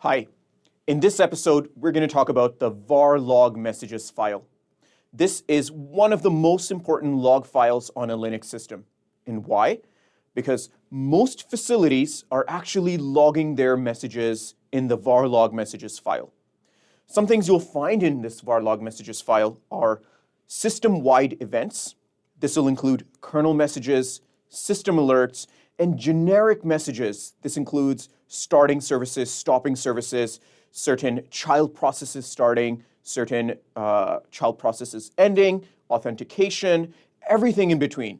Hi. In this episode, we're going to talk about the var log messages file. This is one of the most important log files on a Linux system. And why? Because most facilities are actually logging their messages in the var log messages file. Some things you'll find in this var log messages file are system-wide events. This will include kernel messages, system alerts, and generic messages. This includes starting services, stopping services, certain child processes starting, certain child processes ending, authentication, everything in between.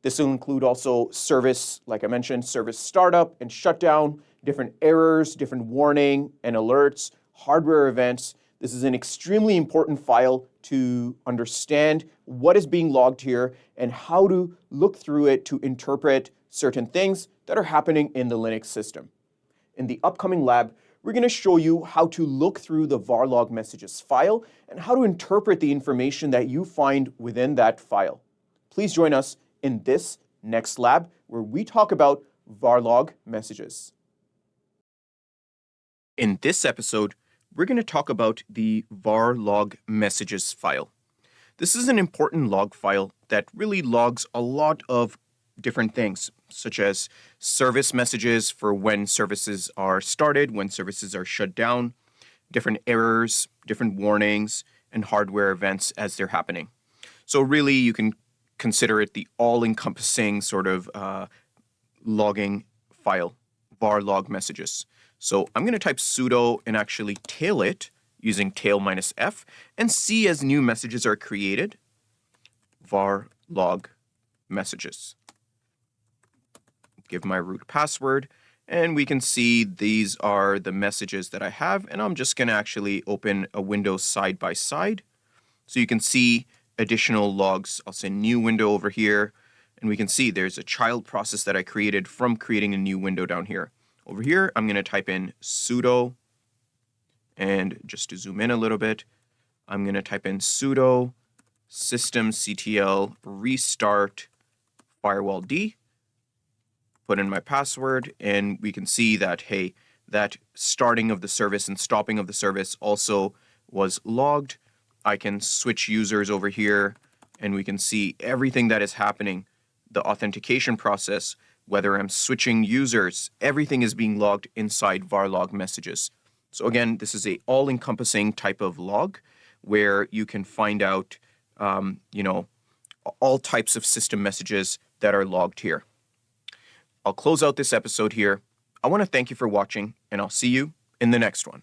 This will include also service, like I mentioned, service startup and shutdown, different errors, different warning and alerts, hardware events. This is an extremely important file to understand what is being logged here and how to look through it to interpret certain things that are happening in the Linux system. In the upcoming lab, we're going to show you how to look through the var log messages file and how to interpret the information that you find within that file. Please join us in this next lab where we talk about var log messages. In this episode, we're going to talk about the var log messages file. This is an important log file that really logs a lot of different things, such as service messages for when services are started, when services are shut down, different errors, different warnings, and hardware events as they're happening. So really, you can consider it the all-encompassing sort of logging file, var log messages. So I'm going to type sudo and actually tail it using tail -f and see as new messages are created, var log messages. Give my root password, and we can see these are the messages that I have, and I'm just going to actually open a window side by side so you can see additional logs. I'll say new window over here, and we can see there's a child process that I created from creating a new window down here. Over here, I'm going to type in sudo, and just to zoom in a little bit, I'm going to type in sudo systemctl restart firewall D, put in my password, and we can see that, hey, that starting of the service and stopping of the service also was logged. I can switch users over here, and we can see everything that is happening. The authentication process, whether I'm switching users, everything is being logged inside var log messages. So again, this is a all-encompassing type of log where you can find out, all types of system messages that are logged here. I'll close out this episode here. I want to thank you for watching, and I'll see you in the next one.